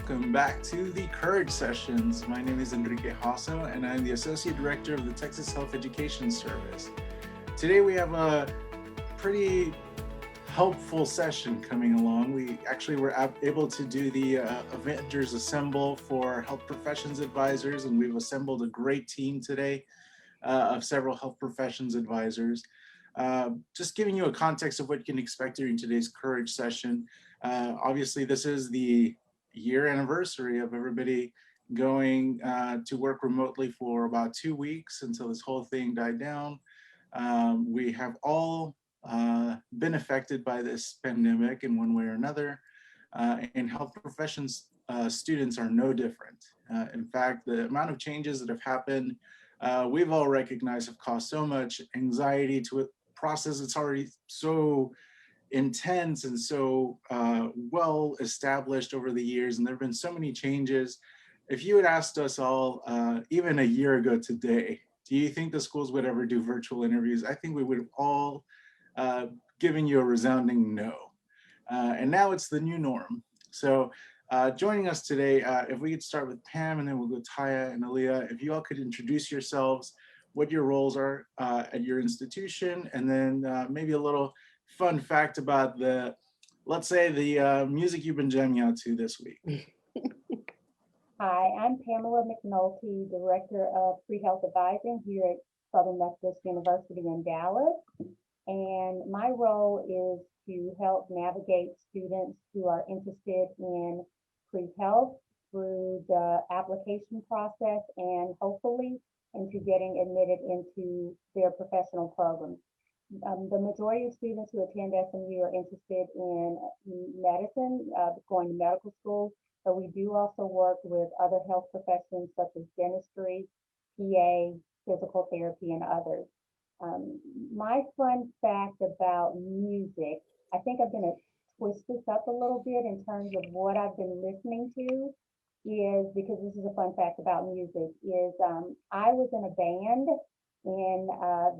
welcome back to the Courage Sessions. My name is Enrique Hasso, and I'm the Associate Director of the Texas Health Education Service. Today we have a pretty helpful session coming along. We actually were able to do the Avengers Assemble for Health Professions Advisors, and we've assembled a great team today of several health professions advisors. Just giving you a context of what you can expect during today's Courage session. Obviously, this is the year anniversary of everybody going to work remotely for about 2 weeks until this whole thing died down. We have all been affected by this pandemic in one way or another, and health professions students are no different. In fact, the amount of changes that have happened, we've all recognized have caused so much anxiety to a process that's already so intense and so well established over the years, and there have been so many changes. If you had asked us all even a year ago today, do you think the schools would ever do virtual interviews? I think we would have all given you a resounding no. And now it's the new norm. So joining us today, if we could start with Pam, and then we'll go Taya and Aaliyah. If you all could introduce yourselves, what your roles are at your institution, and then maybe a little fun fact about let's say the music you've been jamming out to this week. Hi, I'm Pamela McNulty, Director of Pre-Health Advising here at Southern Methodist University in Dallas. And my role is to help navigate students who are interested in pre-health through the application process and hopefully into getting admitted into their professional programs. The majority of students who attend SMU are interested in medicine, going to medical school, but we do also work with other health professions such as dentistry, PA, physical therapy, and others. My fun fact about music, I think I'm going to twist this up a little bit in terms of what I've been listening to, is because this is a fun fact about music, is I was in a band in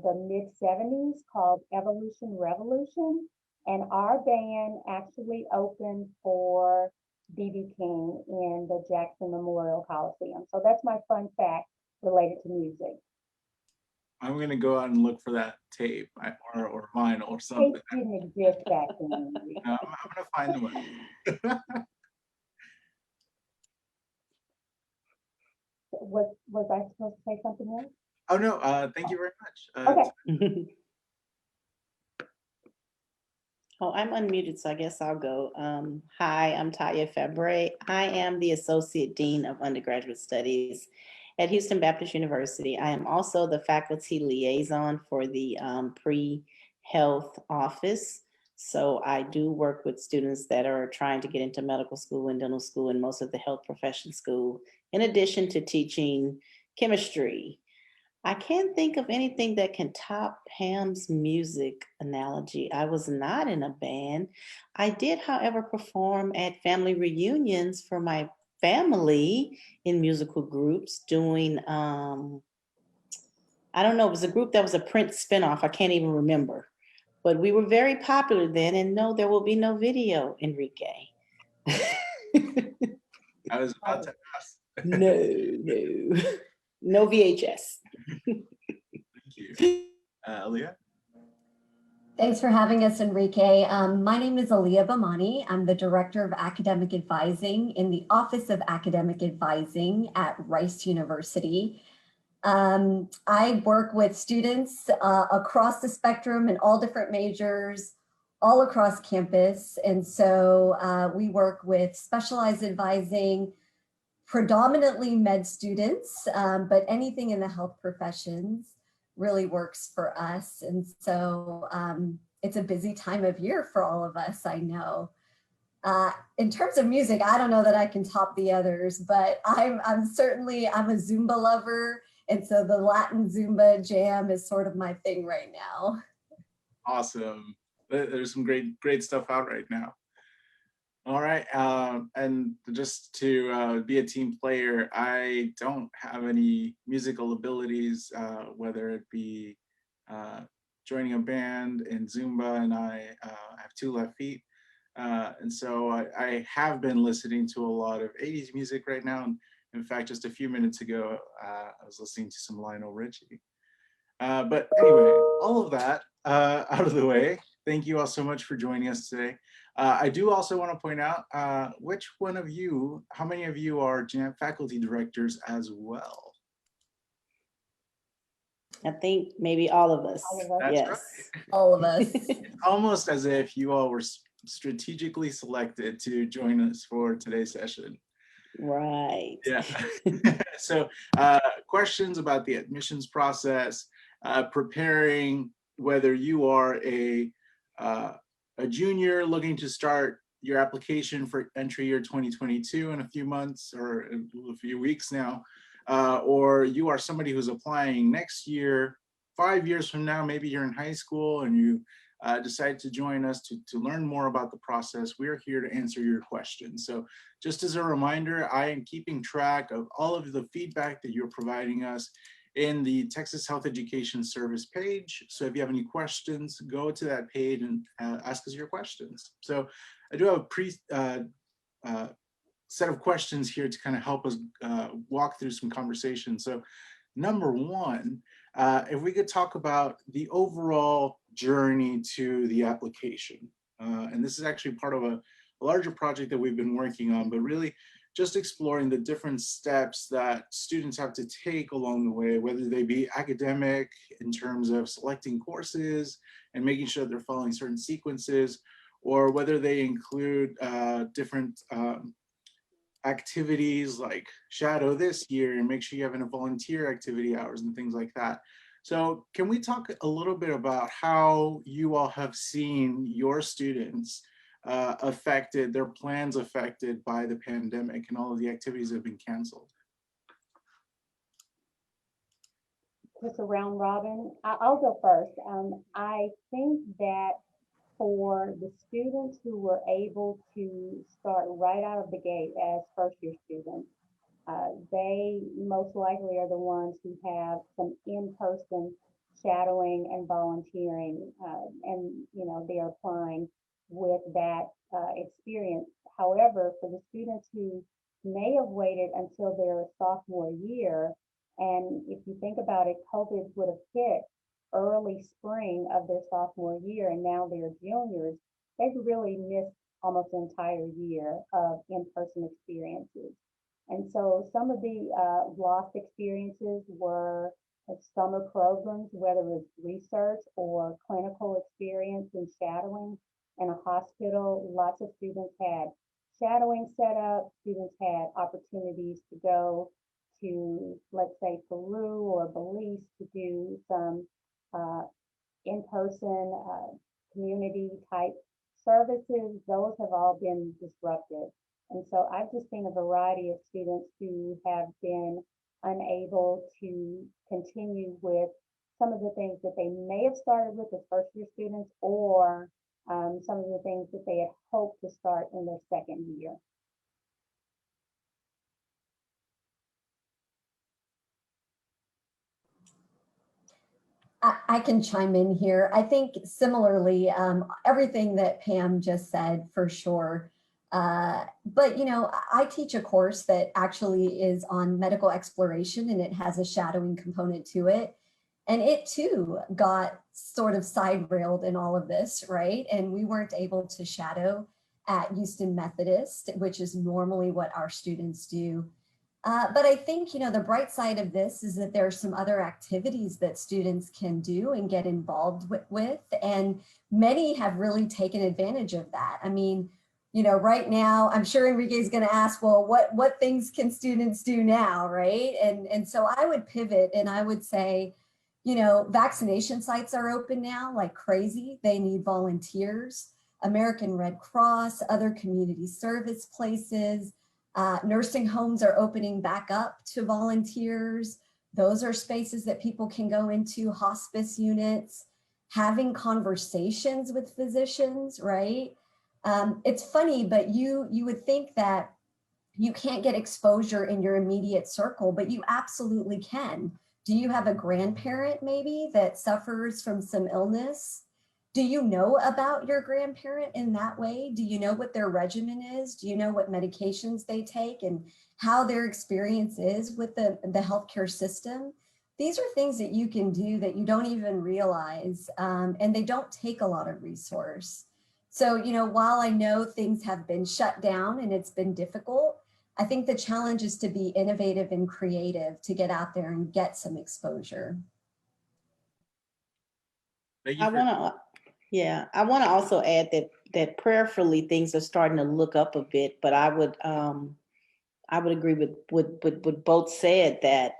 the mid 70s called Evolution Revolution, and our band actually opened for B.B. King in the Jackson Memorial Coliseum. So that's my fun fact related to music. I'm gonna go out and look for that tape or vinyl or something. Tape didn't exist back then. No, I'm gonna find the one. Was I supposed to say something else? Oh no, thank you very much. Okay. Oh, I'm unmuted, so I guess I'll go. Hi, I'm Taya Fabre. I am the Associate Dean of Undergraduate Studies at Houston Baptist University. I am also the faculty liaison for the pre-health office. So I do work with students that are trying to get into medical school and dental school and most of the health profession school, in addition to teaching chemistry. I can't think of anything that can top Pam's music analogy. I was not in a band. I did, however, perform at family reunions for my family in musical groups doing, I don't know, it was a group that was a Prince spinoff. I can't even remember. But we were very popular then, and no, there will be no video, Enrique. I was about to ask. No VHS. Thank you. Aaliyah? Thanks for having us, Enrique. My name is Aaliyah Bamani. I'm the Director of Academic Advising in the Office of Academic Advising at Rice University. I work with students across the spectrum in all different majors, all across campus. And so we work with specialized advising, predominantly med students, but anything in the health professions really works for us. And so it's a busy time of year for all of us, I know. In terms of music, I don't know that I can top the others, but I'm a Zumba lover. And so the Latin Zumba jam is sort of my thing right now. Awesome. There's some great stuff out right now. All right, and just to be a team player, I don't have any musical abilities, whether it be joining a band in Zumba, and I have 2 left feet. And so I have been listening to a lot of 80s music right now. And in fact, just a few minutes ago, I was listening to some Lionel Richie. But anyway, all of that out of the way, thank you all so much for joining us today. I do also want to point out which one of you, how many of you are GENAP faculty directors as well? I think maybe all of us. All of us. That's Yes. right. All of us. It's almost as if you all were strategically selected to join us for today's session. Right. Yeah. So questions about the admissions process, preparing, whether you are a junior looking to start your application for entry year 2022 in a few months or a few weeks now, or you are somebody who's applying next year, 5 years from now, maybe you're in high school and you decide to join us to learn more about the process. We're here to answer your questions. So just as a reminder, I am keeping track of all of the feedback that you're providing us in the Texas Health Education Service page. So if you have any questions, go to that page and ask us your questions. So I do have a set of questions here to kind of help us walk through some conversation. So number one, if we could talk about the overall journey to the application. And this is actually part of a larger project that we've been working on, but really just exploring the different steps that students have to take along the way, whether they be academic in terms of selecting courses and making sure they're following certain sequences, or whether they include different activities like shadow this year and make sure you have enough volunteer activity hours and things like that. So can we talk a little bit about how you all have seen your students affected, their plans affected by the pandemic and all of the activities that have been canceled? Just a round robin. I'll go first. I think that for the students who were able to start right out of the gate as first year students, they most likely are the ones who have some in-person shadowing and volunteering, and they're applying with that experience. However, for the students who may have waited until their sophomore year, and if you think about it, COVID would have hit early spring of their sophomore year, and now they're juniors, they've really missed almost an entire year of in-person experiences. And so some of the lost experiences were summer programs, whether it was research or clinical experience and shadowing in a hospital. Lots of students had shadowing set up. Students had opportunities to go to, let's say, Peru or Belize to do some in-person community type services. Those have all been disrupted. And so I've just seen a variety of students who have been unable to continue with some of the things that they may have started with as first year students, or some of the things that they had hoped to start in their second year. I can chime in here. I think similarly, everything that Pam just said for sure. But I teach a course that actually is on medical exploration, and it has a shadowing component to it. And it too got sort of side railed in all of this, right? And we weren't able to shadow at Houston Methodist, which is normally what our students do. But I think, the bright side of this is that there are some other activities that students can do and get involved with, and many have really taken advantage of that. I mean, right now, I'm sure Enrique is going to ask, well, what things can students do now, right? And so I would pivot and I would say, vaccination sites are open now like crazy. They need volunteers. American Red Cross, other community service places, nursing homes are opening back up to volunteers. Those are spaces that people can go into, hospice units, having conversations with physicians, right? It's funny, but you would think that you can't get exposure in your immediate circle, but you absolutely can. Do you have a grandparent maybe that suffers from some illness do you know about your grandparent in that way? Do you know what their regimen is? Do you know what medications they take and how their experience is with the healthcare system? These are things that you can do that you don't even realize, and they don't take a lot of resource. So, while I know things have been shut down and it's been difficult, I think the challenge is to be innovative and creative to get out there and get some exposure. Thank you I for want to, yeah, I want to also add that prayerfully things are starting to look up a bit, but I would agree with what both said, that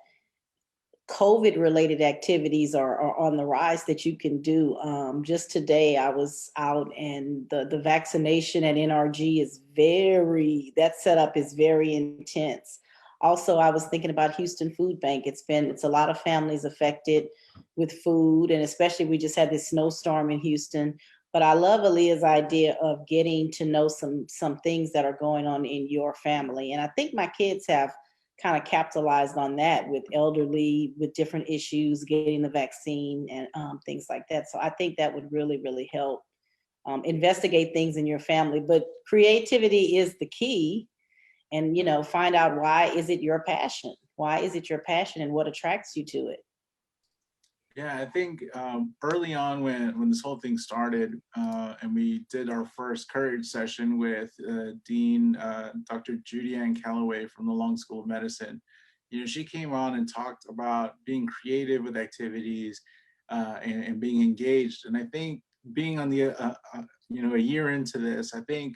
COVID related activities are on the rise that you can do. Just today I was out, and the vaccination at NRG is that setup is very intense. Also, I was thinking about Houston Food Bank. It's a lot of families affected with food, and especially we just had this snowstorm in Houston. But I love Aaliyah's idea of getting to know some things that are going on in your family. And I think my kids have kind of capitalized on that with elderly, with different issues, getting the vaccine and things like that. So I think that would really, really help investigate things in your family. But creativity is the key. And, find out, why is it your passion? Why is it your passion, and what attracts you to it? Yeah, I think early on when this whole thing started, and we did our first courage session with Dean Dr. Judy Ann Calloway from the Long School of Medicine, she came on and talked about being creative with activities and being engaged. And I think being on the a year into this, I think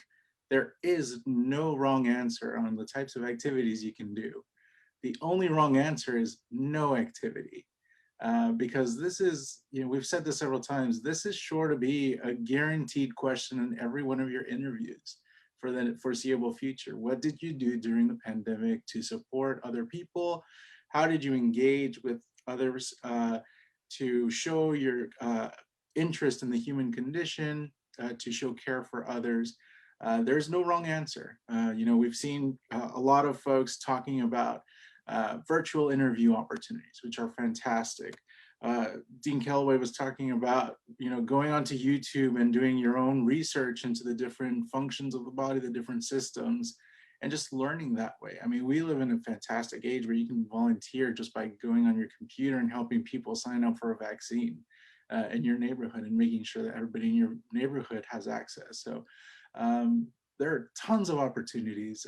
there is no wrong answer on the types of activities you can do. The only wrong answer is no activity. Because this is, we've said this several times, this is sure to be a guaranteed question in every one of your interviews for the foreseeable future. What did you do during the pandemic to support other people? How did you engage with others to show your interest in the human condition, to show care for others? There's no wrong answer. We've seen a lot of folks talking about virtual interview opportunities, which are fantastic. Dean Calloway was talking about, going onto YouTube and doing your own research into the different functions of the body, the different systems, and just learning that way. I mean, we live in a fantastic age where you can volunteer just by going on your computer and helping people sign up for a vaccine in your neighborhood and making sure that everybody in your neighborhood has access. So there are tons of opportunities,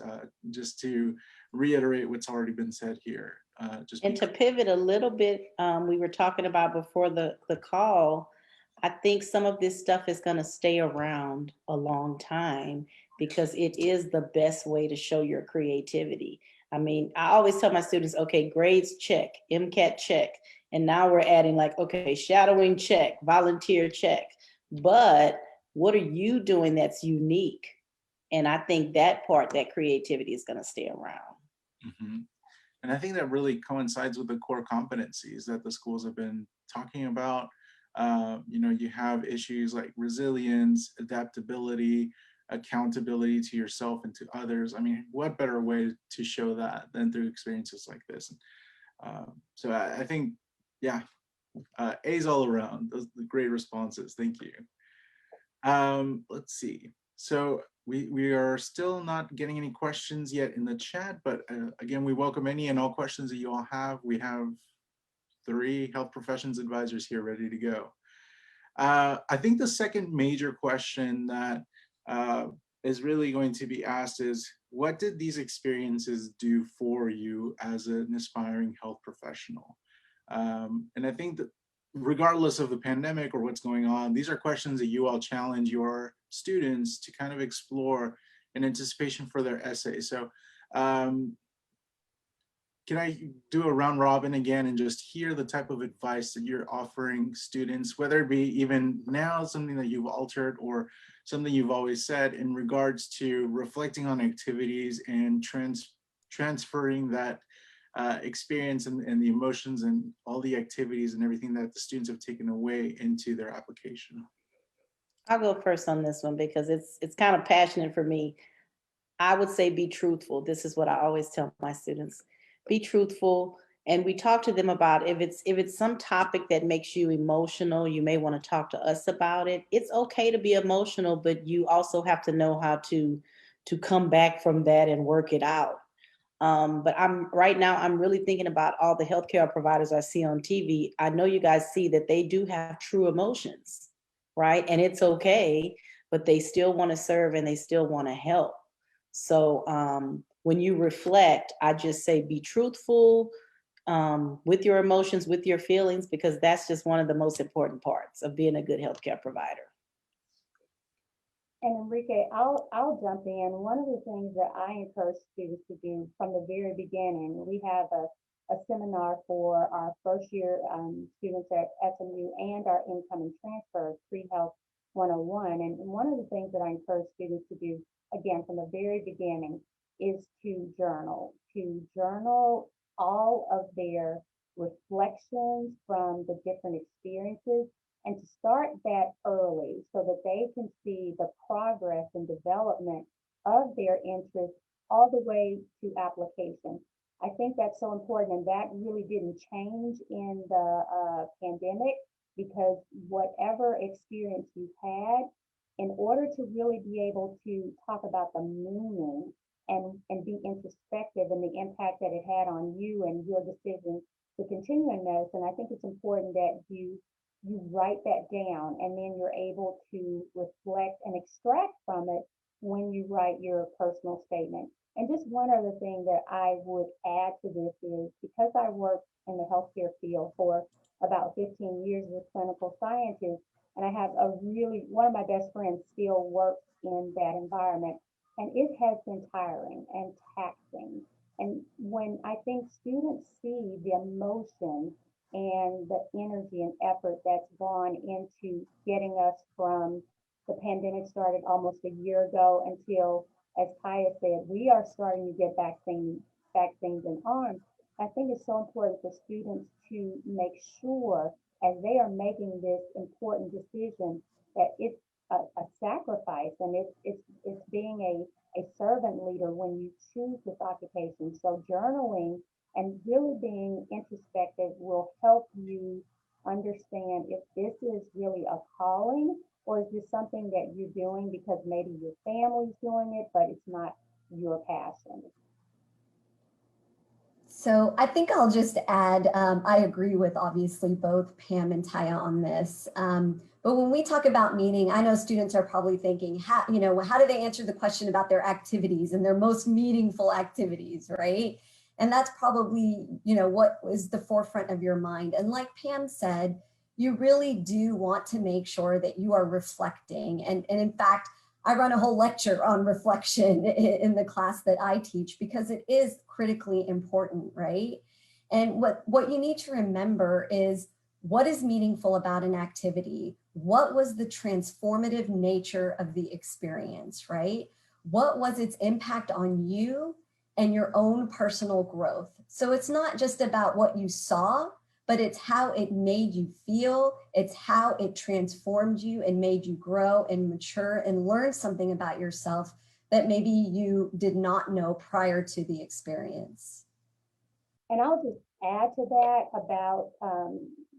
just to reiterate what's already been said here. And to pivot a little bit, we were talking about before the call, I think some of this stuff is going to stay around a long time because it is the best way to show your creativity. I mean, I always tell my students, okay, grades check, MCAT check. And now we're adding okay, shadowing check, volunteer check. But what are you doing that's unique? And I think that creativity is going to stay around. Mm-hmm. And I think that really coincides with the core competencies that the schools have been talking about. You have issues like resilience, adaptability, accountability to yourself and to others. I mean, what better way to show that than through experiences like this? So I think, yeah, A's all around. Those are great responses. Thank you. Let's see. So we are still not getting any questions yet in the chat, but again, we welcome any and all questions that you all have. We have 3 health professions advisors here ready to go. I think the second major question that is really going to be asked is, what did these experiences do for you as an aspiring health professional? And I think that regardless of the pandemic or what's going on, these are questions that you all challenge your students to kind of explore in anticipation for their essay. So can I do a round robin again and just hear the type of advice that you're offering students, whether it be even now something that you've altered or something you've always said in regards to reflecting on activities and transferring that experience and the emotions and all the activities and everything that the students have taken away into their application? I'll go first on this one because it's kind of passionate for me. I would say be truthful. This is what I always tell my students. Be truthful. And we talk to them about if it's some topic that makes you emotional, you may want to talk to us about it. It's okay to be emotional, but you also have to know how to come back from that and work it out. But right now, I'm really thinking about all the healthcare providers I see on TV. I know you guys see that they do have true emotions, right? And it's okay, but they still want to serve and they still want to help. So when you reflect, I just say be truthful with your emotions, with your feelings, because that's just one of the most important parts of being a good healthcare provider. And Enrique, I'll jump in. One of the things that I encourage students to do from the very beginning, we have a seminar for our first year students at SMU and our incoming transfers, Pre-Health 101. And one of the things that I encourage students to do, again, from the very beginning, is to journal all of their reflections from the different experiences and to start that early so that they can see the progress and development of their interests all the way to application. I think that's so important, and that really didn't change in the pandemic because whatever experience you've had, in order to really be able to talk about the meaning and be introspective and the impact that it had on you and your decision to continue in medicine, I think it's important that you write that down and then you're able to reflect and extract from it when you write your personal statement. And just one other thing that I would add to this is because I worked in the healthcare field for about 15 years with clinical scientists, and I have one of my best friends still works in that environment, and it has been tiring and taxing. And when I think students see the emotion and the energy and effort that's gone into getting us from the pandemic started almost a year ago until, as Kaya said, we are starting to get vaccines in arms. I think it's so important for students to make sure as they are making this important decision that it's a sacrifice and it's being a servant leader when you choose this occupation. So journaling and really being introspective will help you understand if this is really a calling or is this something that you're doing because maybe your family's doing it, but it's not your passion. So I think I'll just add, I agree with obviously both Pam and Taya on this. But when we talk about meaning, I know students are probably thinking, how do they answer the question about their activities and their most meaningful activities, right? And that's probably, what is the forefront of your mind. And like Pam said, you really do want to make sure that you are reflecting. And in fact, I run a whole lecture on reflection in the class that I teach because it is critically important, right? And what you need to remember is what is meaningful about an activity? What was the transformative nature of the experience, right? What was its impact on you and your own personal growth? So it's not just about what you saw, but it's how it made you feel. It's how it transformed you and made you grow and mature and learn something about yourself that maybe you did not know prior to the experience. And I'll just add to that about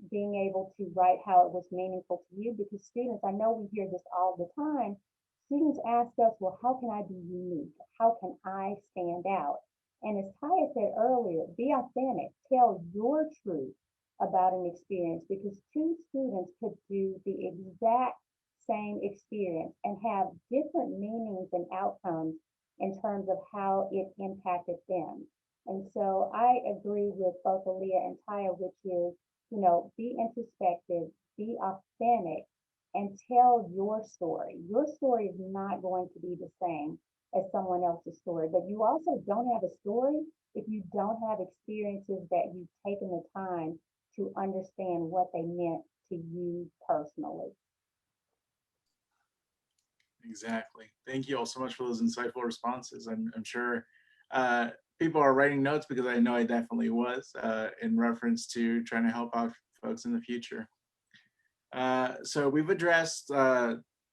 being able to write how it was meaningful to you because students, I know we hear this all the time. Students ask us, well, how can I be unique? How can I stand out? And as Taya said earlier, be authentic, tell your truth about an experience because two students could do the exact same experience and have different meanings and outcomes in terms of how it impacted them. And so I agree with both Aaliyah and Taya, which is, be introspective, be authentic, and tell your story. Your story is not going to be the same as someone else's story, but you also don't have a story if you don't have experiences that you've taken the time to understand what they meant to you personally. Exactly. Thank you all so much for those insightful responses. I'm sure people are writing notes because I know I definitely was in reference to trying to help out folks in the future. So we've addressed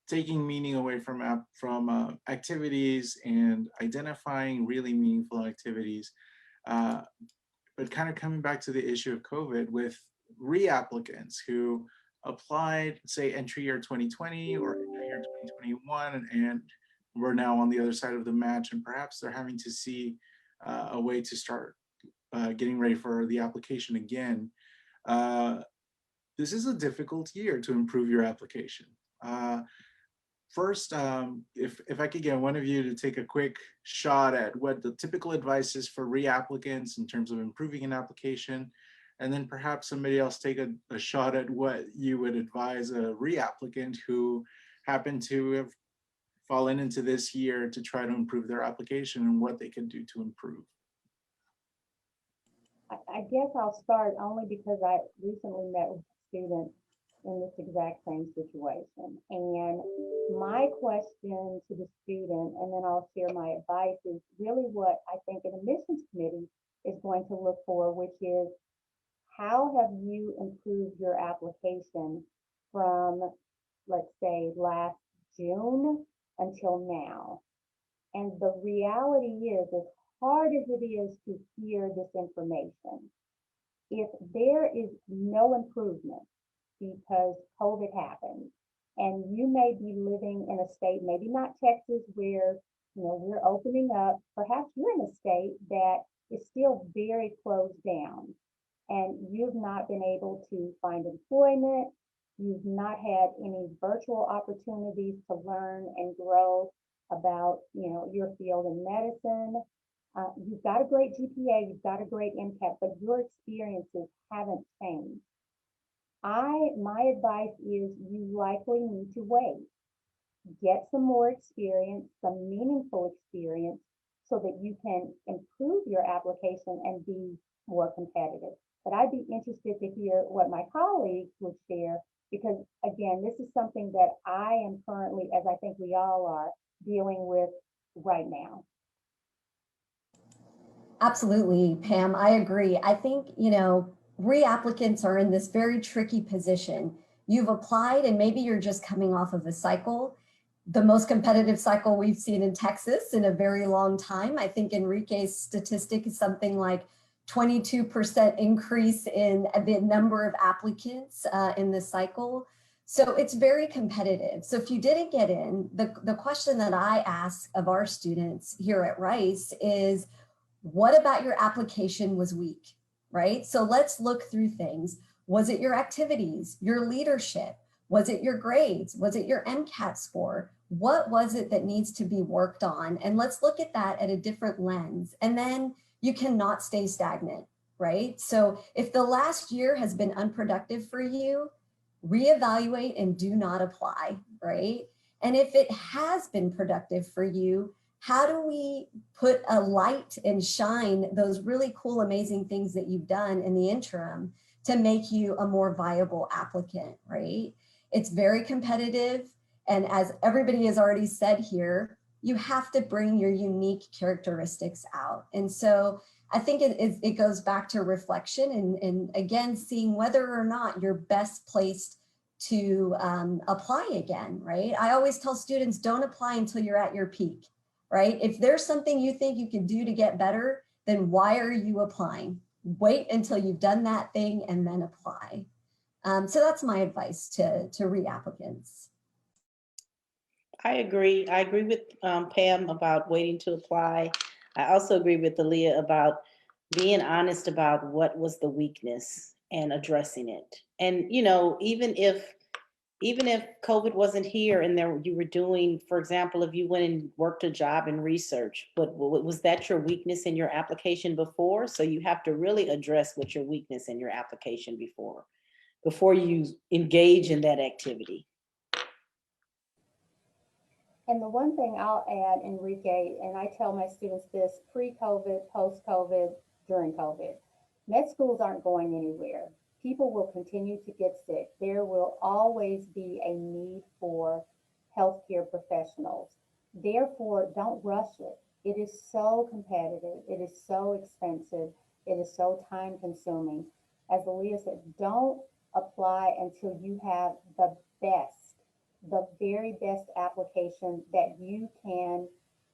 taking meaning away from activities and identifying really meaningful activities. but kind of coming back to the issue of COVID with reapplicants who applied, say, entry year 2020 or entry year 2021, and we're now on the other side of the match, and perhaps they're having to see a way to start getting ready for the application again. This is a difficult year to improve your application. First, if I could get one of you to take a quick shot at what the typical advice is for reapplicants in terms of improving an application, and then perhaps somebody else take a shot at what you would advise a reapplicant who happened to have fallen into this year to try to improve their application and what they can do to improve. I guess I'll start only because I recently met with students in this exact same situation. And my question to the student, and then I'll share my advice, is really what I think an admissions committee is going to look for, which is how have you improved your application from, let's say, last June until now? And the reality is, as hard as it is to hear this information, if there is no improvement because COVID happened, and you may be living in a state, maybe not Texas, where we're opening up, perhaps you're in a state that is still very closed down, and you've not been able to find employment, you've not had any virtual opportunities to learn and grow about your field in medicine. You've got a great GPA, you've got a great MCAT, but your experiences haven't changed. My advice is you likely need to wait, get some more experience, some meaningful experience, so that you can improve your application and be more competitive. But I'd be interested to hear what my colleagues would share, because again, this is something that I am currently, as I think we all are, dealing with right now. Absolutely, Pam, I agree. I think, reapplicants are in this very tricky position. You've applied and maybe you're just coming off of a cycle, the most competitive cycle we've seen in Texas in a very long time. I think Enrique's statistic is something like 22% increase in the number of applicants in this cycle. So it's very competitive. So if you didn't get in, the question that I ask of our students here at Rice is, what about your application was weak, right? So let's look through things. Was it your activities, your leadership? Was it your grades? Was it your MCAT score? What was it that needs to be worked on? And let's look at that at a different lens. And then you cannot stay stagnant, right? So if the last year has been unproductive for you, reevaluate and do not apply, right? And if it has been productive for you, how do we put a light and shine those really cool, amazing things that you've done in the interim to make you a more viable applicant, right? It's very competitive. And as everybody has already said here, you have to bring your unique characteristics out. And so I think it goes back to reflection and again, seeing whether or not you're best placed to apply again, right? I always tell students, don't apply until you're at your peak, right? If there's something you think you can do to get better, then why are you applying? Wait until you've done that thing and then apply. So that's my advice to reapplicants. I agree. I agree with Pam about waiting to apply. I also agree with Aaliyah about being honest about what was the weakness and addressing it. And, even if COVID wasn't here and you were doing, for example, if you went and worked a job in research, but was that your weakness in your application before? So you have to really address what your weakness in your application before you engage in that activity. And the one thing I'll add, Enrique, and I tell my students this pre-COVID, post-COVID, during COVID, med schools aren't going anywhere. People will continue to get sick. There will always be a need for healthcare professionals. Therefore, don't rush it. It is so competitive. It is so expensive. It is so time consuming. As Aaliyah said, don't apply until you have the very best application that you can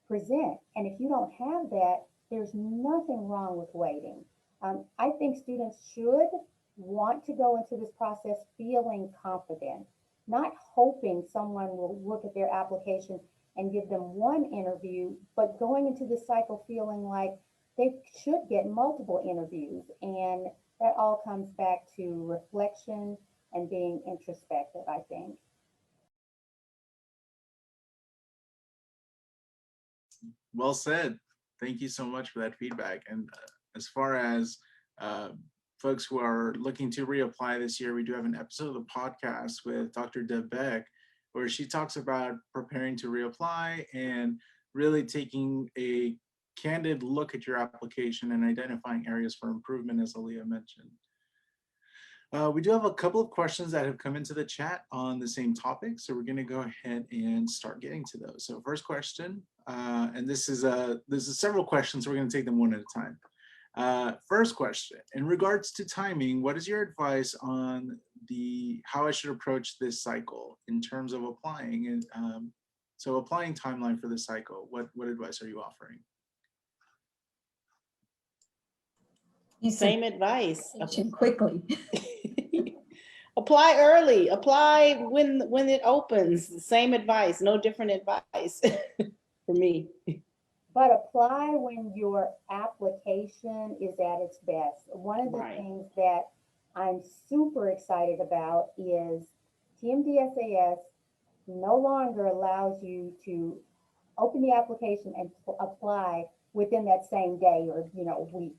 present. And if you don't have that, there's nothing wrong with waiting. I think students should want to go into this process feeling confident, not hoping someone will look at their application and give them one interview, but going into this cycle feeling like they should get multiple interviews. And that all comes back to reflection and being introspective, I think. Well said. Thank you so much for that feedback. And as far as folks who are looking to reapply this year, we do have an episode of the podcast with Dr. Deb Beck, where she talks about preparing to reapply and really taking a candid look at your application and identifying areas for improvement, as Aaliyah mentioned. We do have a couple of questions that have come into the chat on the same topic, so we're going to go ahead and start getting to those. So first question, and this is several questions, so we're going to take them one at a time. First question, in regards to timing, what is your advice on how I should approach this cycle in terms of applying? And so applying timeline for this cycle, what advice are you offering? Same advice. Quickly. Apply early. Apply when it opens. Same advice. No different advice for me. But apply when your application is at its best. One of the things that I'm super excited about is TMDSAS no longer allows you to open the application and apply within that same day or week.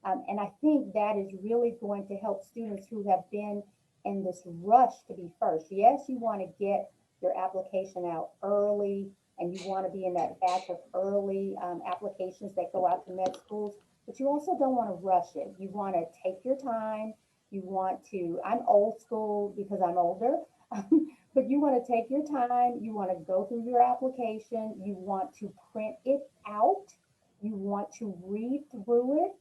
And I think that is really going to help students who have been in this rush to be first. Yes, you want to get your application out early and you want to be in that batch of early applications that go out to med schools, but you also don't want to rush it. You want to take your time. You want to, I'm old school because I'm older, but you want to take your time. You want to go through your application. You want to print it out. You want to read through it,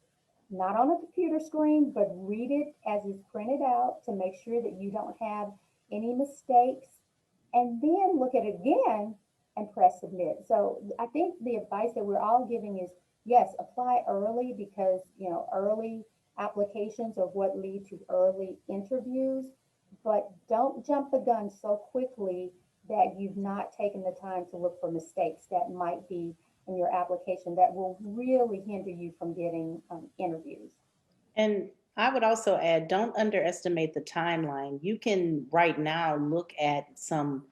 not on a computer screen, but read it as it's printed out to make sure that you don't have any mistakes, and then look at it again and press submit. So I think the advice that we're all giving is, yes, apply early because, early applications are what lead to early interviews, but don't jump the gun so quickly that you've not taken the time to look for mistakes that might be in your application that will really hinder you from getting interviews. And I would also add, don't underestimate the timeline. You can right now look at some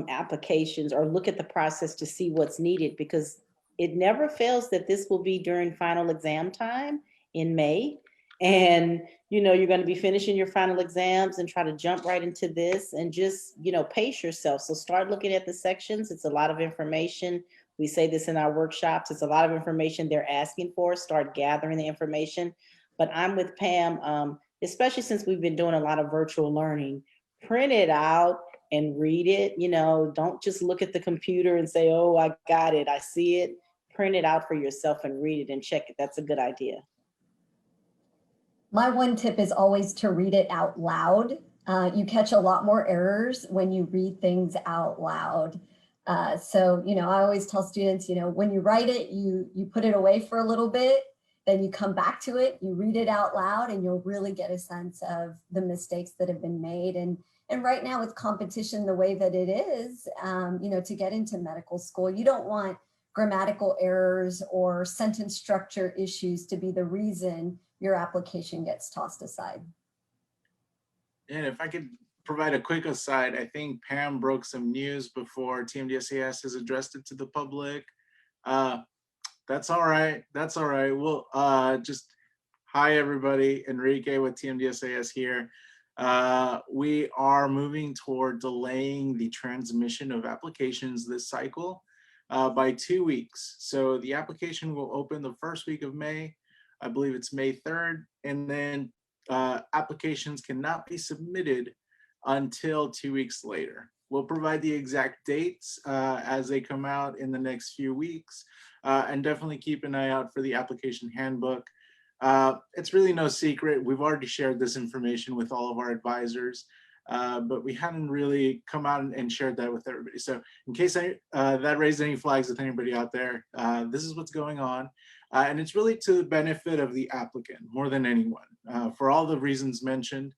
applications or look at the process to see what's needed, because it never fails that this will be during final exam time in May. And, you're going to be finishing your final exams and try to jump right into this and just, pace yourself. So start looking at the sections. It's a lot of information. We say this in our workshops. It's a lot of information they're asking for. Start gathering the information. But I'm with Pam, especially since we've been doing a lot of virtual learning. Print it out and read it. Don't just look at the computer and say, oh, I got it. I see it. Print it out for yourself and read it and check it. That's a good idea. My one tip is always to read it out loud. You catch a lot more errors when you read things out loud. So, I always tell students, when you write it, you put it away for a little bit, then you come back to it, you read it out loud, and you'll really get a sense of the mistakes that have been made. And right now with competition the way that it is, to get into medical school, you don't want grammatical errors or sentence structure issues to be the reason your application gets tossed aside. And if I could provide a quick aside, I think Pam broke some news before TMDSAS has addressed it to the public. That's all right. That's all right. Well, just hi everybody. Enrique with TMDSAS here. We are moving toward delaying the transmission of applications this cycle by 2 weeks. So the application will open the first week of May. I believe it's May 3rd, and then applications cannot be submitted until 2 weeks later. We'll provide the exact dates as they come out in the next few weeks, and definitely keep an eye out for the application handbook. It's really no secret. We've already shared this information with all of our advisors, but we hadn't really come out and shared that with everybody. So in case that raised any flags with anybody out there, this is what's going on. And it's really to the benefit of the applicant more than anyone. For all the reasons mentioned,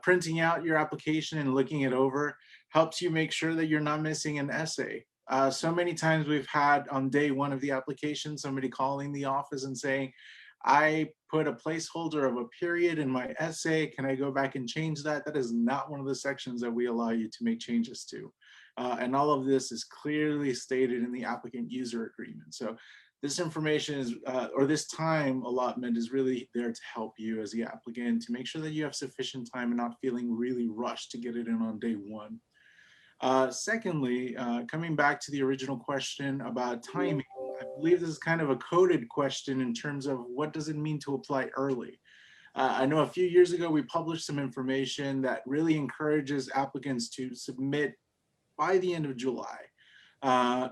printing out your application and looking it over helps you make sure that you're not missing an essay. So many times we've had on day one of the application, somebody calling the office and saying, I put a placeholder of a period in my essay. Can I go back and change that? That is not one of the sections that we allow you to make changes to. And all of this is clearly stated in the applicant user agreement. So this information is, or this time allotment is really there to help you as the applicant to make sure that you have sufficient time and not feeling really rushed to get it in on day one. Secondly, coming back to the original question about timing, I believe this is kind of a coded question in terms of what does it mean to apply early. I know a few years ago, we published some information that really encourages applicants to submit by the end of July.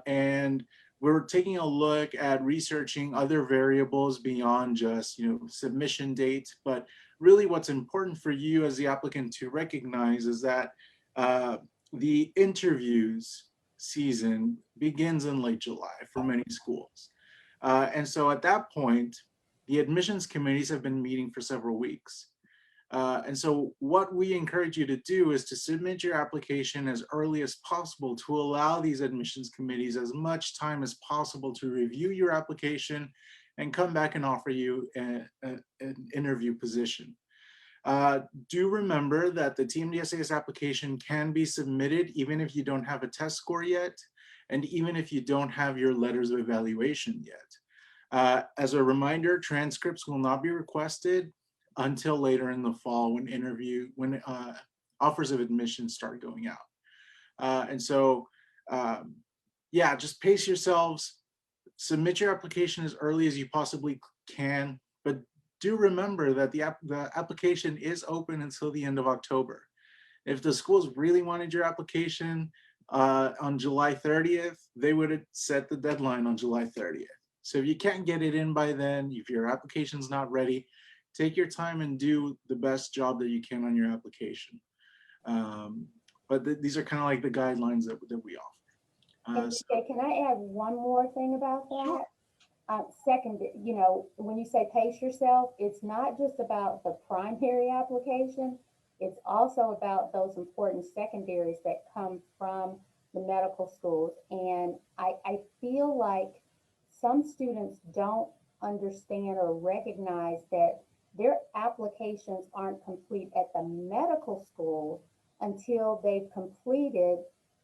And we're taking a look at researching other variables beyond just, submission date, but really what's important for you as the applicant to recognize is that the interviews season begins in late July for many schools. And so at that point, the admissions committees have been meeting for several weeks. And so what we encourage you to do is to submit your application as early as possible to allow these admissions committees as much time as possible to review your application and come back and offer you an interview position. Do remember that the TMDSAS application can be submitted even if you don't have a test score yet, and even if you don't have your letters of evaluation yet. As a reminder, transcripts will not be requested until later in the fall when offers of admission start going out. And so, yeah, just pace yourselves, submit your application as early as you possibly can, but do remember that the application is open until the end of October. If the schools really wanted your application on July 30th, they would have set the deadline on July 30th. So if you can't get it in by then, if your application's not ready, take your time and do the best job that you can on your application. But these are kind of like the guidelines that we offer. Can I add one more thing about that? Sure. Second, when you say pace yourself, it's not just about the primary application, it's also about those important secondaries that come from the medical schools. And I feel like some students don't understand or recognize that their applications aren't complete at the medical school until they've completed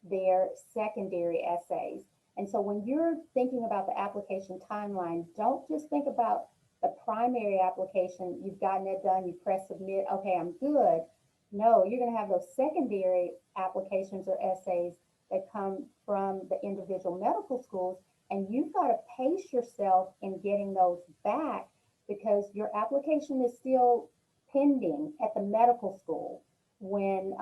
their secondary essays. And so when you're thinking about the application timeline, don't just think about the primary application. You've gotten it done, you press submit, okay, I'm good. No, you're going to have those secondary applications or essays that come from the individual medical schools, and you've got to pace yourself in getting those back because your application is still pending at the medical school when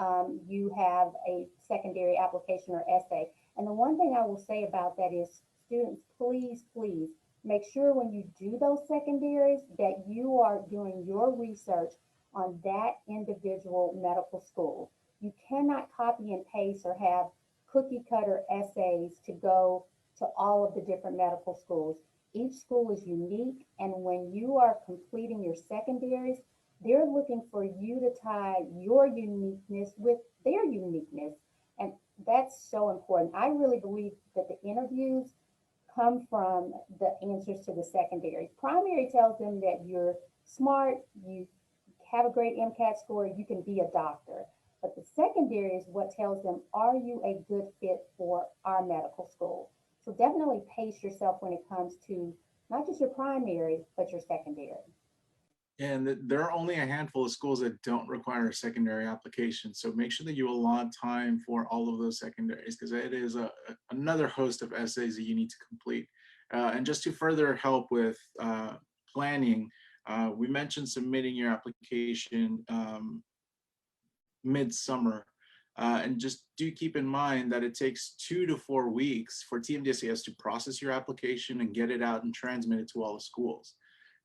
you have a secondary application or essay. And the one thing I will say about that is, students, please, please make sure when you do those secondaries that you are doing your research on that individual medical school. You cannot copy and paste or have cookie cutter essays to go to all of the different medical schools. Each school is unique, and when you are completing your secondaries, they're looking for you to tie your uniqueness with their uniqueness. And that's so important. I really believe that the interviews come from the answers to the secondaries. Primary tells them that you're smart, you have a great MCAT score, you can be a doctor. But the secondary is what tells them, are you a good fit for our medical school? So definitely pace yourself when it comes to not just your primary, but your secondary. And there are only a handful of schools that don't require a secondary application. So make sure that you allot time for all of those secondaries, because it is another host of essays that you need to complete. And just to further help with planning, we mentioned submitting your application mid-summer. And just do keep in mind that it takes 2 to 4 weeks for TMDSAS to process your application and get it out and transmit it to all the schools.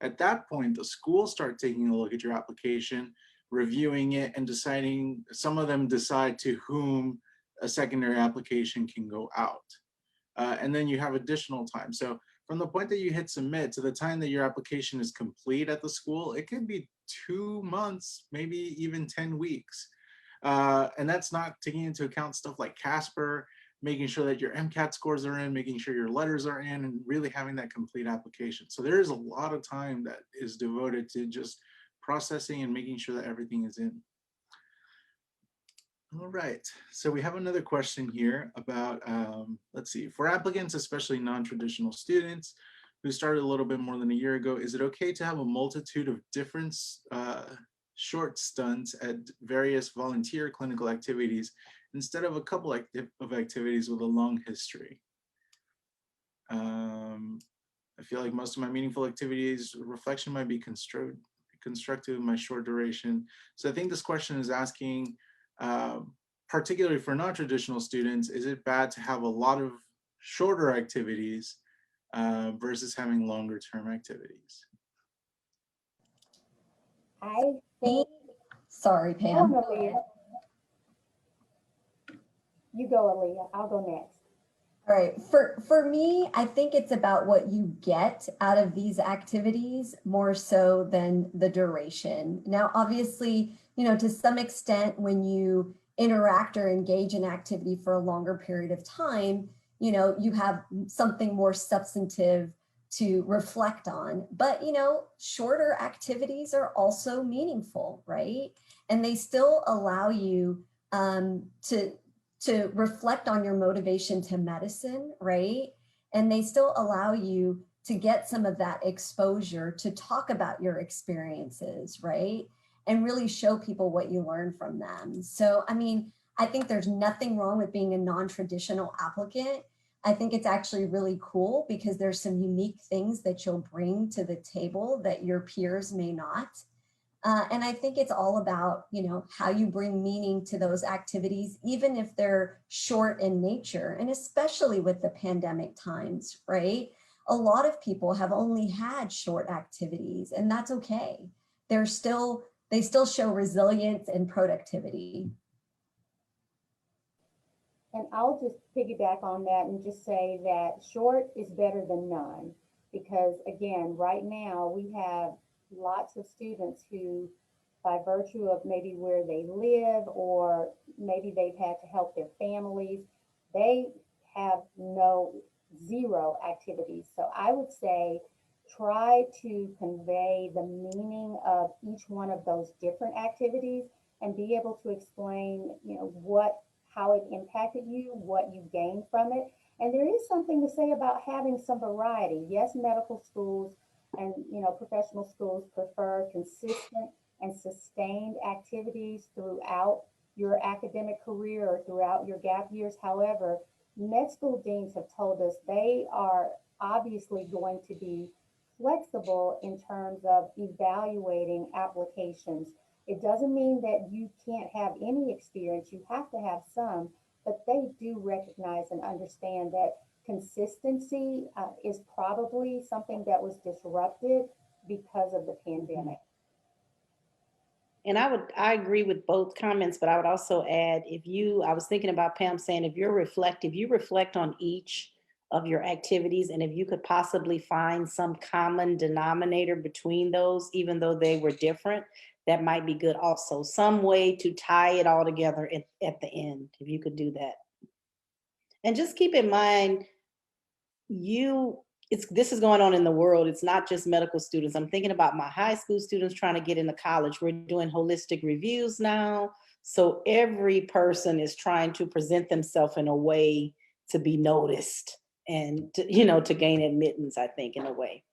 At that point, the schools start taking a look at your application, reviewing it, and deciding, some of them decide to whom a secondary application can go out. And then you have additional time. So from the point that you hit submit to the time that your application is complete at the school, it could be 2 months, maybe even 10 weeks. And that's not taking into account stuff like Casper, making sure that your MCAT scores are in, making sure your letters are in, and really having that complete application. So there is a lot of time that is devoted to just processing and making sure that everything is in. All right, so we have another question here about, let's see, for applicants, especially non-traditional students who started a little bit more than a year ago, is it okay to have a multitude of different short stunts at various volunteer clinical activities instead of a couple of activities with a long history? I feel like most of my meaningful activities, reflection might be constructive in my short duration. So I think this question is asking, particularly for non-traditional students, is it bad to have a lot of shorter activities versus having longer term activities? I think, Sorry, Pam. oh, Aaliyah. You go, Aaliyah. I'll go next. All right, for me, I think it's about what you get out of these activities more so than the duration. Now, obviously, to some extent, when you interact or engage in activity for a longer period of time, you have something more substantive to reflect on. But, shorter activities are also meaningful, right? And they still allow you to reflect on your motivation to medicine, right? And they still allow you to get some of that exposure to talk about your experiences, right? And really show people what you learned from them. So, I mean, I think there's nothing wrong with being a non-traditional applicant. I think it's actually really cool because there's some unique things that you'll bring to the table that your peers may not. And I think it's all about, how you bring meaning to those activities, even if they're short in nature, and especially with the pandemic times, right? A lot of people have only had short activities, and that's okay. They still show resilience and productivity. And I'll just piggyback on that and just say that short is better than none. Because again, right now we have lots of students who, by virtue of maybe where they live or maybe they've had to help their families, they have zero activities. So I would say try to convey the meaning of each one of those different activities and be able to explain, how it impacted you, what you gained from it. And there is something to say about having some variety. Yes, medical schools and professional schools prefer consistent and sustained activities throughout your academic career or throughout your gap years. However, med school deans have told us they are obviously going to be flexible in terms of evaluating applications. It doesn't mean that you can't have any experience, you have to have some, but they do recognize and understand that consistency is probably something that was disrupted because of the pandemic. And I agree with both comments, but I would also add, I was thinking about Pam saying, if you reflect on each of your activities, and if you could possibly find some common denominator between those, even though they were different, that might be good also. Some way to tie it all together at the end, if you could do that. And just keep in mind, this is going on in the world. It's not just medical students. I'm thinking about my high school students trying to get into college. We're doing holistic reviews now. So every person is trying to present themselves in a way to be noticed and to gain admittance, I think, in a way.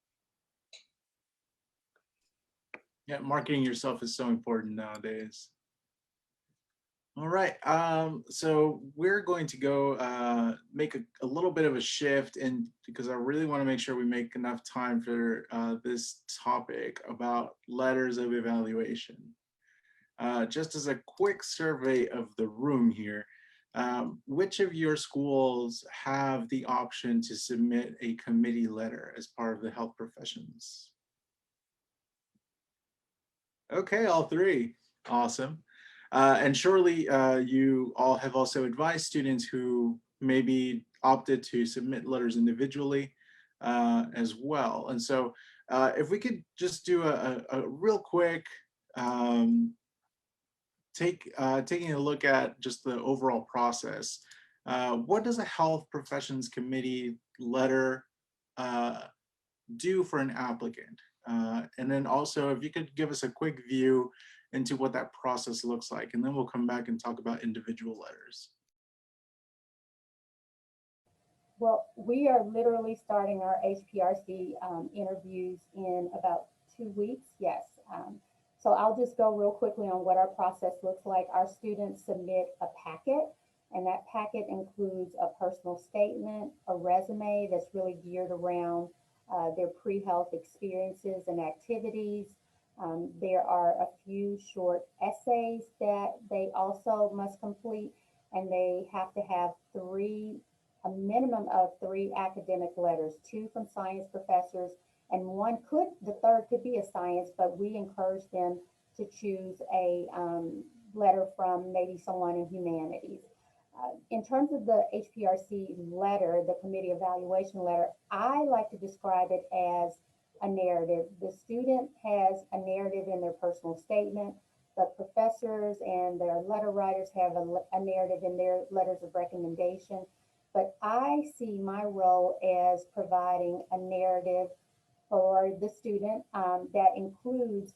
Yeah, marketing yourself is so important nowadays. All right, so we're going to go make a little bit of a shift, and because I really want to make sure we make enough time for this topic about letters of evaluation. Just as a quick survey of the room here, which of your schools have the option to submit a committee letter as part of the health professions? Okay, all three. Awesome. And surely you all have also advised students who maybe opted to submit letters individually. as well. And so if we could just do a real quick taking a look at just the overall process. What does a health professions committee letter do for an applicant? And then also, if you could give us a quick view into what that process looks like, and then we'll come back and talk about individual letters. Well, we are literally starting our HPRC interviews in about 2 weeks. Yes. So I'll just go real quickly on what our process looks like. Our students submit a packet, and that packet includes a personal statement, a resume that's really geared around their pre-health experiences and activities. There are a few short essays that they also must complete, and they have to have a minimum of 3 academic letters, 2 from science professors, and the third could be a science, but we encourage them to choose a letter from maybe someone in humanities. In terms of the HPRC letter, the committee evaluation letter, I like to describe it as a narrative. The student has a narrative in their personal statement. The professors and their letter writers have a narrative in their letters of recommendation. But I see my role as providing a narrative for the student that includes,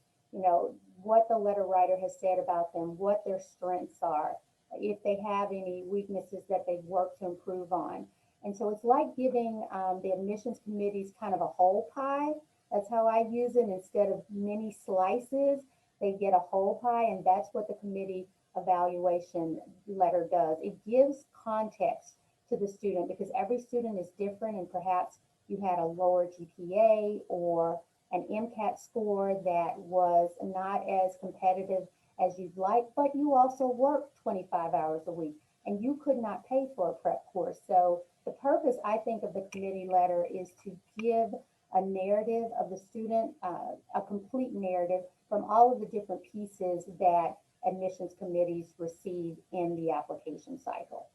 what the letter writer has said about them, what their strengths are, if they have any weaknesses that they've worked to improve on. And so it's like giving the admissions committees kind of a whole pie. That's how I use it. Instead of many slices, they get a whole pie, and that's what the committee evaluation letter does. It gives context to the student because every student is different, and perhaps you had a lower GPA or an MCAT score that was not as competitive as you'd like, but you also worked 25 hours a week and you could not pay for a prep course. So the purpose, I think, of the committee letter is to give a narrative of the student, a complete narrative from all of the different pieces that admissions committees receive in the application cycle.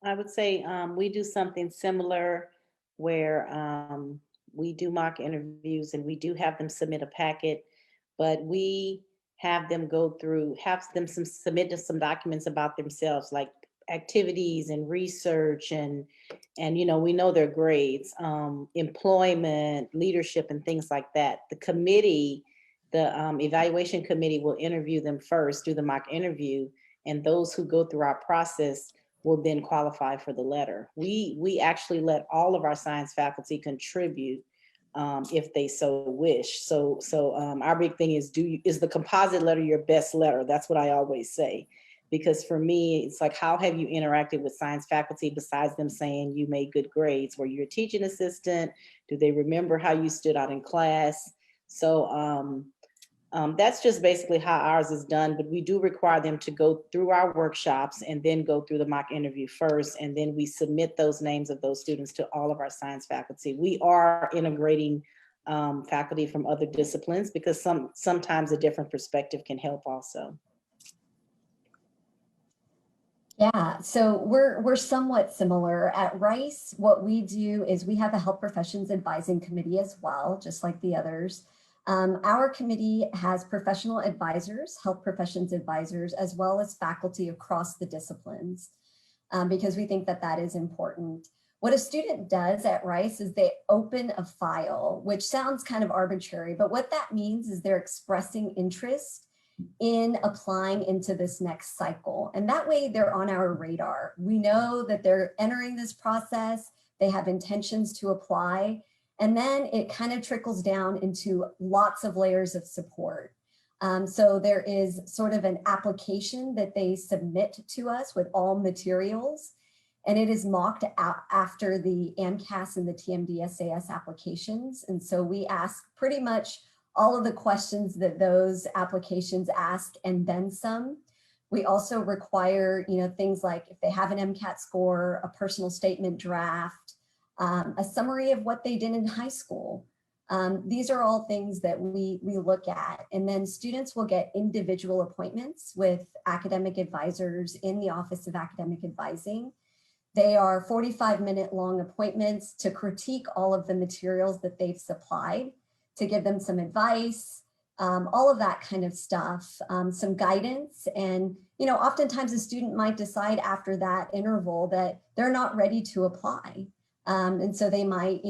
I would say we do something similar where we do mock interviews and we do have them submit a packet, but we have them submit some documents about themselves, like activities and research and we know their grades, employment, leadership, and things like that. The committee, the evaluation committee will interview them first, do the mock interview, and those who go through our process will then qualify for the letter. We actually let all of our science faculty contribute if they so wish. So our big thing is, is the composite letter your best letter? That's what I always say. Because for me, it's like, how have you interacted with science faculty besides them saying you made good grades? Were you a teaching assistant? Do they remember how you stood out in class? So that's just basically how ours is done, but we do require them to go through our workshops and then go through the mock interview first, and then we submit those names of those students to all of our science faculty. We are integrating faculty from other disciplines because sometimes a different perspective can help also. Yeah, so we're somewhat similar at Rice. What we do is we have a health professions advising committee as well, just like the others. Our committee has professional advisors, health professions advisors, as well as faculty across the disciplines, because we think that that is important. What a student does at Rice is they open a file, which sounds kind of arbitrary, but what that means is they're expressing interest in applying into this next cycle. And that way they're on our radar. We know that they're entering this process, they have intentions to apply, and then it kind of trickles down into lots of layers of support. So there is sort of an application that they submit to us with all materials, and it is mocked out after the AMCAS and the TMDSAS applications. And so we ask pretty much all of the questions that those applications ask and then some. We also require, things like if they have an MCAT score, a personal statement draft, a summary of what they did in high school. These are all things that we look at. And then students will get individual appointments with academic advisors in the Office of Academic Advising. They are 45-minute long appointments to critique all of the materials that they've supplied, to give them some advice, all of that kind of stuff, some guidance. And, oftentimes a student might decide after that interval that they're not ready to apply. And so they might,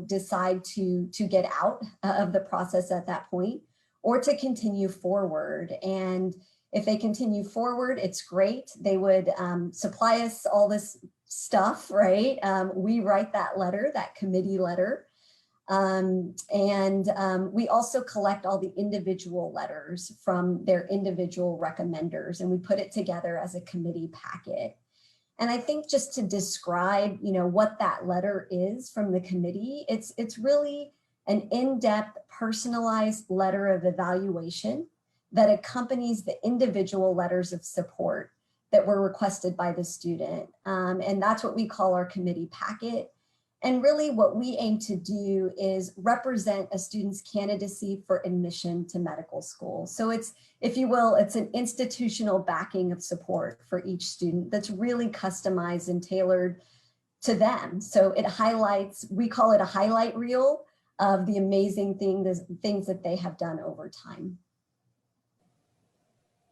decide to get out of the process at that point, or to continue forward. And if they continue forward, it's great. They would supply us all this stuff, right? We write that letter, that committee letter. We also collect all the individual letters from their individual recommenders, and we put it together as a committee packet. And I think just to describe, what that letter is from the committee, it's really an in-depth, personalized letter of evaluation that accompanies the individual letters of support that were requested by the student. And that's what we call our committee packet. And really what we aim to do is represent a student's candidacy for admission to medical school. So it's, if you will, it's an institutional backing of support for each student that's really customized and tailored to them. So it highlights, we call it a highlight reel of the amazing things that they have done over time.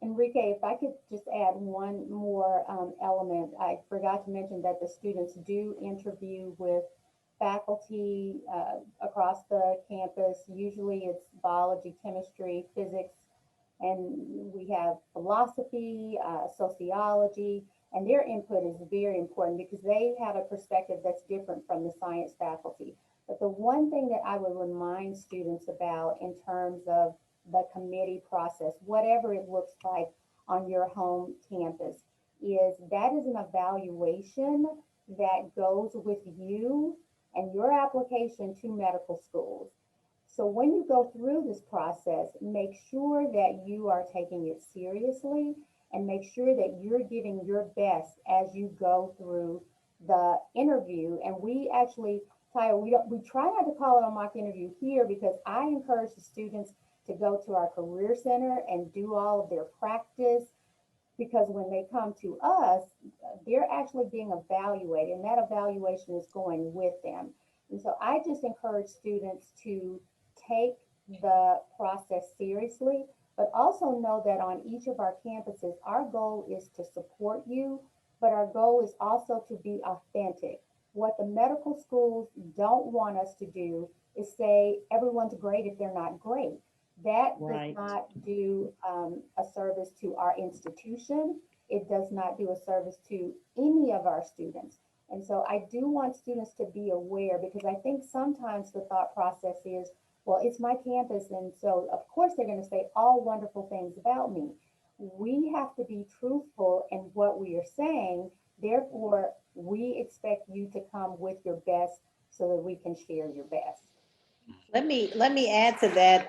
Enrique, if I could just add one more element, I forgot to mention that the students do interview with faculty across the campus. Usually it's biology, chemistry, physics, and we have philosophy, sociology, and their input is very important because they have a perspective that's different from the science faculty. But the one thing that I would remind students about in terms of the committee process, whatever it looks like on your home campus, is that is an evaluation that goes with you and your application to medical schools. So when you go through this process, make sure that you are taking it seriously and make sure that you're giving your best as you go through the interview. And we actually, Tyler, we try not to call it a mock interview here because I encourage the students to go to our career center and do all of their practice, because when they come to us, they're actually being evaluated and that evaluation is going with them. And so I just encourage students to take the process seriously, but also know that on each of our campuses, our goal is to support you, but our goal is also to be authentic. What the medical schools don't want us to do is say everyone's great if they're not great. That does not do a service to our institution. It does not do a service to any of our students. And so I do want students to be aware, because I think sometimes the thought process is, well, it's my campus, and so of course they're going to say all wonderful things about me. We have to be truthful in what we are saying. Therefore, we expect you to come with your best so that we can share your best. Let me add to that.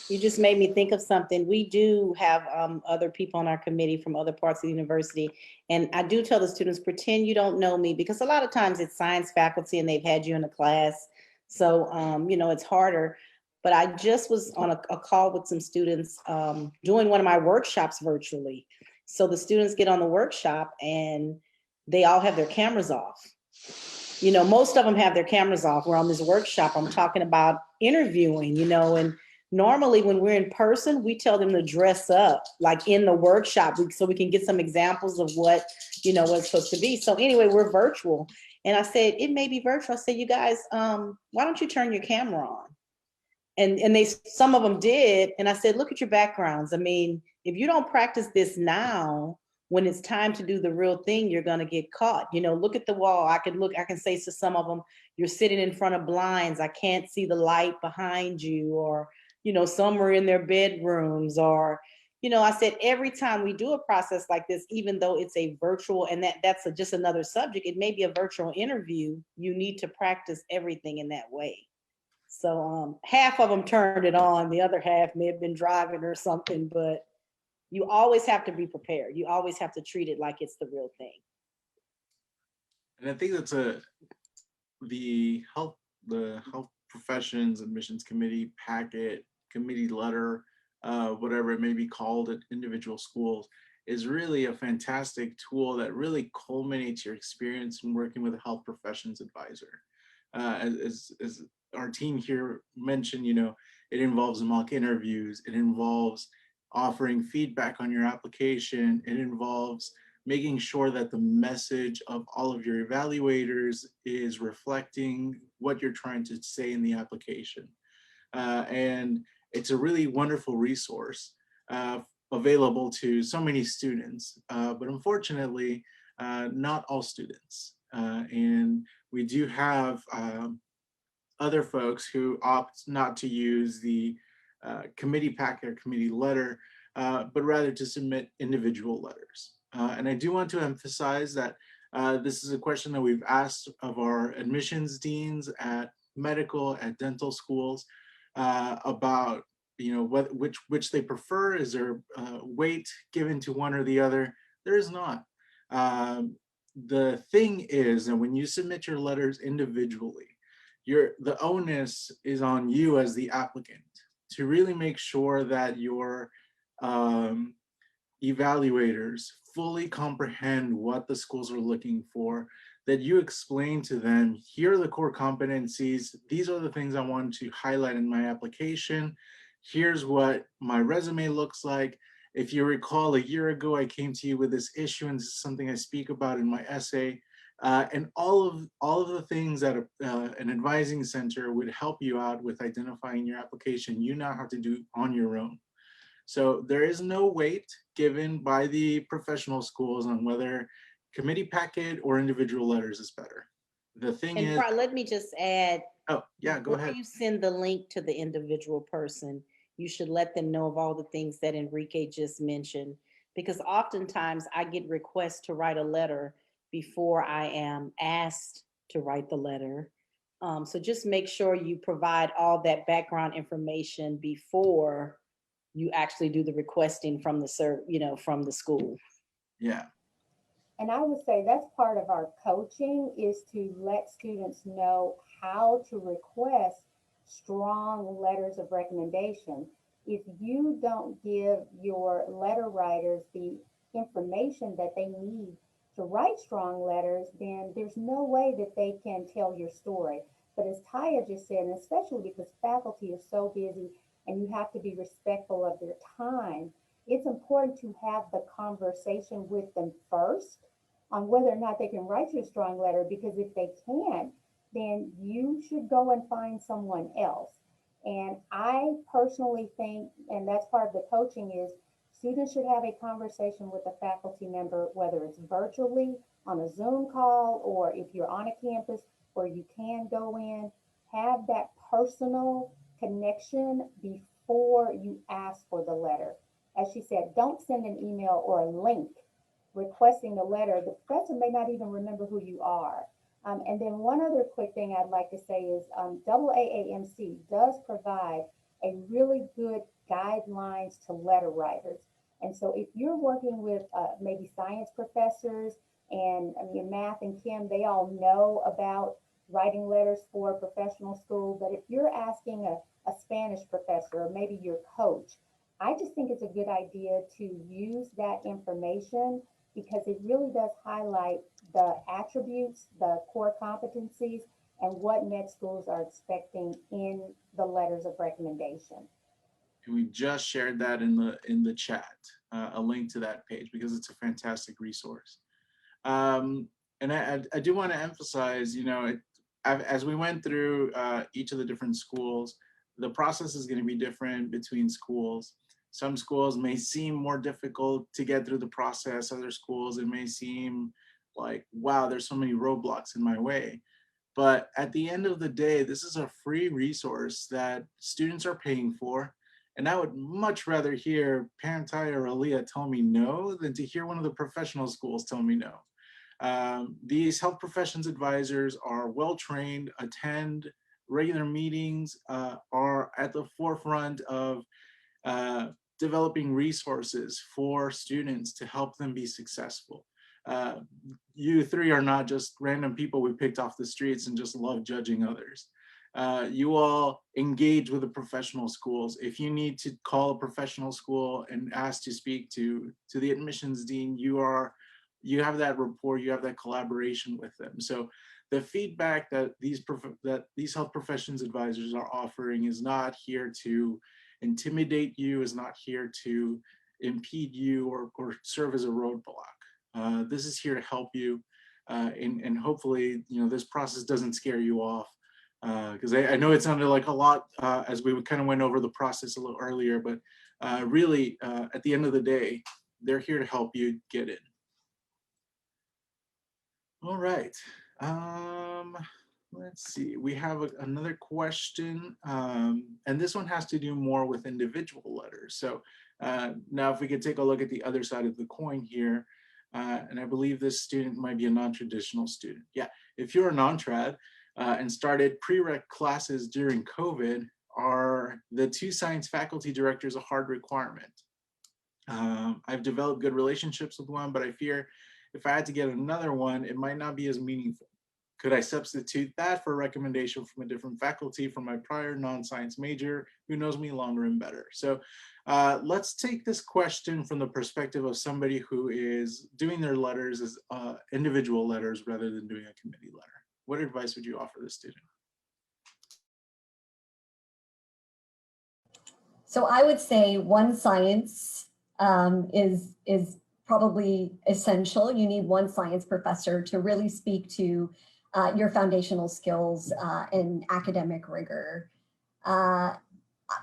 You just made me think of something. We do have other people on our committee from other parts of the university. And I do tell the students, pretend you don't know me, because a lot of times it's science faculty and they've had you in a class. So, it's harder. But I just was on a call with some students doing one of my workshops virtually. So the students get on the workshop and they all have their cameras off. Most of them have their cameras off. We're on this workshop. I'm talking about interviewing, and normally when we're in person, we tell them to dress up like in the workshop so we can get some examples of what, what it's supposed to be. So anyway, we're virtual. And I said, it may be virtual. I said, you guys, why don't you turn your camera on? And some of them did. And I said, look at your backgrounds. I mean, if you don't practice this now, when it's time to do the real thing, you're going to get caught. Look at the wall. I can say to some of them, you're sitting in front of blinds. I can't see the light behind you, or, some are in their bedrooms, or, I said, every time we do a process like this, even though it's a virtual, and that's just another subject, it may be a virtual interview, you need to practice everything in that way. So half of them turned it on. The other half may have been driving or something, but you always have to be prepared. You always have to treat it like it's the real thing. And I think that's the health professions admissions committee packet, committee letter, whatever it may be called at individual schools. is really a fantastic tool that really culminates your experience in working with a health professions advisor. As our team here mentioned, it involves mock interviews, it involves offering feedback on your application, it involves making sure that the message of all of your evaluators is reflecting what you're trying to say in the application. And it's a really wonderful resource available to so many students, but unfortunately, not all students. And we do have other folks who opt not to use the committee packet or committee letter, but rather to submit individual letters. And I do want to emphasize that this is a question that we've asked of our admissions deans at medical, at dental schools, about which they prefer. Is there weight given to one or the other? There is not. The thing is that when you submit your letters individually, the onus is on you as the applicant to really make sure that your evaluators fully comprehend what the schools are looking for, that you explain to them, here are the core competencies, these are the things I want to highlight in my application, here's what my resume looks like. If you recall, a year ago, I came to you with this issue, and this is something I speak about in my essay. And all of the things that an advising center would help you out with identifying your application, you now have to do on your own. So there is no weight given by the professional schools on whether committee packet or individual letters is better. The thing is, let me just add. Oh yeah, go ahead. Before you send the link to the individual person, you should let them know of all the things that Enrique just mentioned, because oftentimes I get requests to write a letter before I am asked to write the letter. So just make sure you provide all that background information before you actually do the requesting from from the school. Yeah. And I would say that's part of our coaching, is to let students know how to request strong letters of recommendation. If you don't give your letter writers the information that they need to write strong letters, then there's no way that they can tell your story. But as Taya just said, and especially because faculty is so busy and you have to be respectful of their time, it's important to have the conversation with them first on whether or not they can write you a strong letter, because if they can't, then you should go and find someone else. And I personally think, and that's part of the coaching, is students should have a conversation with a faculty member, whether it's virtually on a Zoom call, or if you're on a campus where you can go in, have that personal connection before you ask for the letter. As she said, don't send an email or a link requesting the letter. The professor may not even remember who you are. And then one other quick thing I'd like to say is AAAMC does provide a really good guidelines to letter writers. And so if you're working with maybe science professors, and math and chem, they all know about writing letters for a professional school. But if you're asking a Spanish professor, or maybe your coach, I just think it's a good idea to use that information, because it really does highlight the attributes, the core competencies, and what med schools are expecting in the letters of recommendation. And we just shared that in the chat, a link to that page, because it's a fantastic resource. And I do want to emphasize, as we went through each of the different schools, the process is going to be different between schools. Some schools may seem more difficult to get through the process. Other schools, it may seem like, wow, there's so many roadblocks in my way. But at the end of the day, this is a free resource that students are paying for. And I would much rather hear Pantaya or Aaliyah tell me no than to hear one of the professional schools tell me no. These health professions advisors are well-trained, attend regular meetings, are at the forefront of developing resources for students to help them be successful. You three are not just random people we picked off the streets and just love judging others. you all engage with the professional schools. If you need to call a professional school and ask to speak to the admissions dean, you have that rapport, you have that collaboration with them. So the feedback that these health professions advisors are offering is not here to intimidate you, is not here to impede you or serve as a roadblock. This is here to help you, and hopefully, this process doesn't scare you off. Because I know it sounded like a lot as we kind of went over the process a little earlier, but really, at the end of the day, they're here to help you get in. All right. Let's see. We have another question, and this one has to do more with individual letters. So now if we could take a look at the other side of the coin here, and I believe this student might be a non-traditional student. Yeah, if you're a non-trad and started prereq classes during COVID, are the 2 science faculty directors a hard requirement? I've developed good relationships with one, but I fear if I had to get another one, it might not be as meaningful. Could I substitute that for a recommendation from a different faculty from my prior non-science major who knows me longer and better? So let's take this question from the perspective of somebody who is doing their letters as individual letters rather than doing a committee letter. What advice would you offer the student? So I would say one science is probably essential. You need one science professor to really speak to your foundational skills and academic rigor.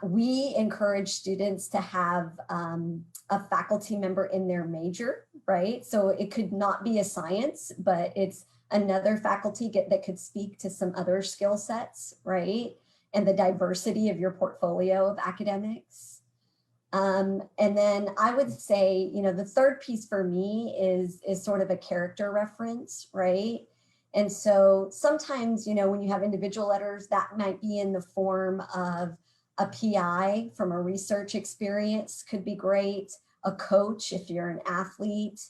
We encourage students to have a faculty member in their major, right? So it could not be a science, but it's another faculty that could speak to some other skill sets, right? And the diversity of your portfolio of academics. And then I would say, the third piece for me is sort of a character reference, right? And so sometimes, when you have individual letters, that might be in the form of a PI from a research experience could be great, a coach if you're an athlete,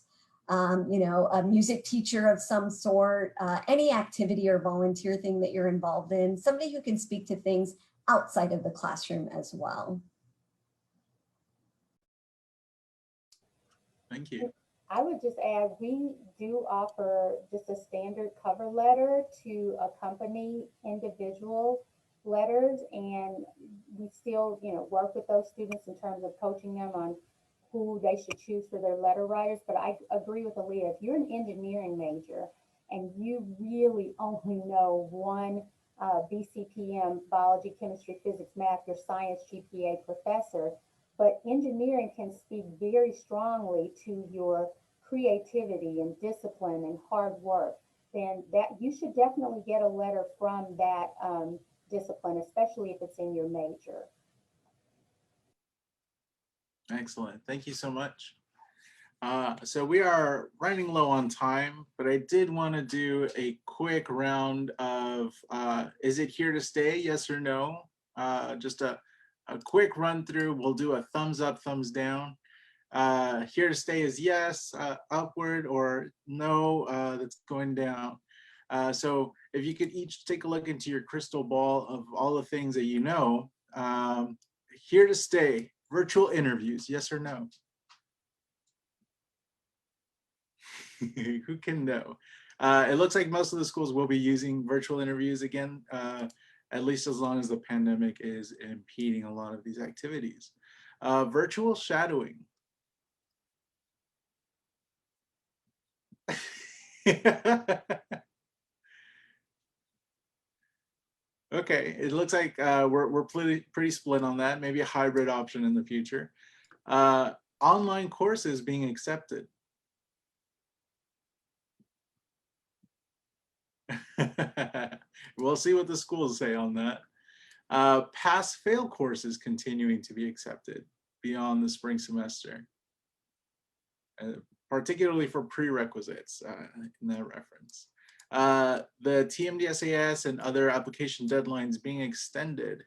a music teacher of some sort, any activity or volunteer thing that you're involved in, somebody who can speak to things outside of the classroom as well. Thank you. I would just add, we do offer just a standard cover letter to accompany individual letters, and we still, work with those students in terms of coaching them on who they should choose for their letter writers. But I agree with Aaliyah, if you're an engineering major and you really only know one BCPM, biology, chemistry, physics, math, your science GPA professor, but engineering can speak very strongly to your creativity and discipline and hard work, then that you should definitely get a letter from that discipline, especially if it's in your major. Excellent. Thank you so much. So we are running low on time, but I did want to do a quick round of is it here to stay? Yes or no? Just a quick run through. We'll do a thumbs up, thumbs down. Here to stay is yes, upward, or no, that's going down. So if you could each take a look into your crystal ball of all the things that you know. Here to stay, virtual interviews, yes or no? Who can know? It looks like most of the schools will be using virtual interviews again, at least as long as the pandemic is impeding a lot of these activities. Virtual shadowing. Okay, it looks like we're pretty split on that. Maybe a hybrid option in the future. Online courses being accepted. We'll see what the schools say on that. Pass-fail courses continuing to be accepted beyond the spring semester, particularly for prerequisites in that reference. The TMDSAS and other application deadlines being extended.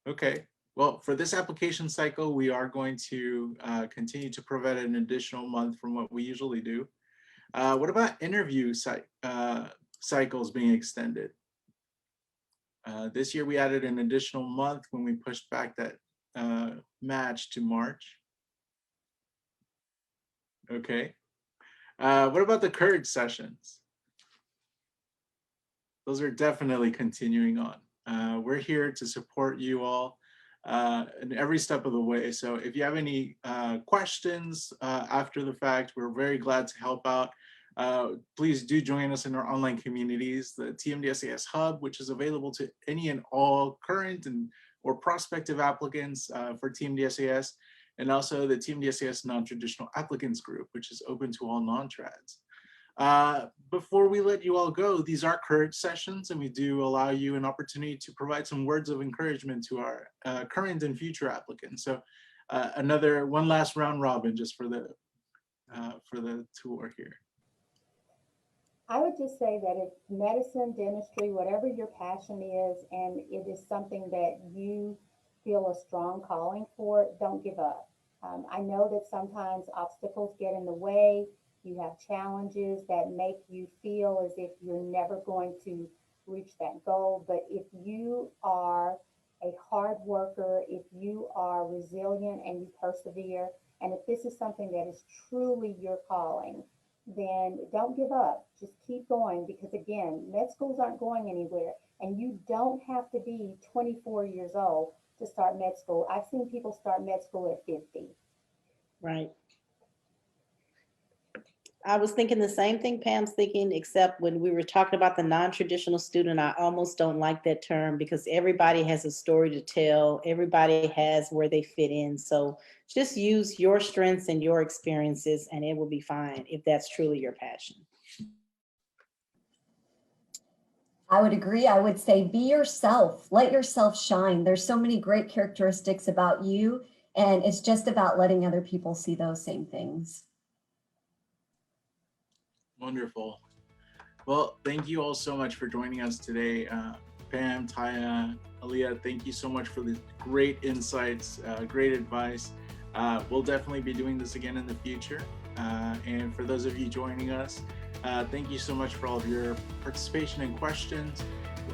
Okay, well, for this application cycle, we are going to continue to provide an additional month from what we usually do. What about interview cycles being extended? This year we added an additional month when we pushed back that match to March. Okay. What about the courage sessions? Those are definitely continuing on. We're here to support you all in every step of the way. So if you have any questions after the fact, we're very glad to help out. Please do join us in our online communities, the TMDSAS Hub, which is available to any and all current or prospective applicants for TMDSAS, and also the TMDSAS Non-Traditional Applicants Group, which is open to all non-trads. Before we let you all go, these are courage sessions, and we do allow you an opportunity to provide some words of encouragement to our current and future applicants. So one last round robin just for the tour here. I would just say that if medicine, dentistry, whatever your passion is, and it is something that you feel a strong calling for, don't give up. I know that sometimes obstacles get in the way. You have challenges that make you feel as if you're never going to reach that goal. But if you are a hard worker, if you are resilient and you persevere, and if this is something that is truly your calling, then don't give up. Just keep going, because again, med schools aren't going anywhere, and you don't have to be 24 years old to start med school. I've seen people start med school at 50. Right. I was thinking the same thing Pam's thinking, except when we were talking about the non-traditional student, I almost don't like that term because everybody has a story to tell. Everybody has where they fit in. So just use your strengths and your experiences and it will be fine if that's truly your passion. I would agree. I would say be yourself. Let yourself shine. There's so many great characteristics about you, and it's just about letting other people see those same things. Wonderful. Well, thank you all so much for joining us today. Pam, Taya, Aaliyah, thank you so much for the great insights, great advice. We'll definitely be doing this again in the future. And for those of you joining us, thank you so much for all of your participation and questions.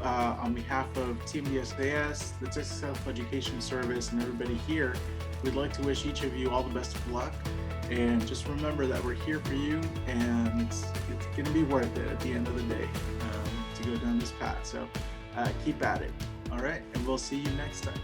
On behalf of TMDSAS, the Texas Health Education Service, and everybody here, we'd like to wish each of you all the best of luck. And just remember that we're here for you, and it's going to be worth it at the end of the day to go down this path. So keep at it. All right. And we'll see you next time.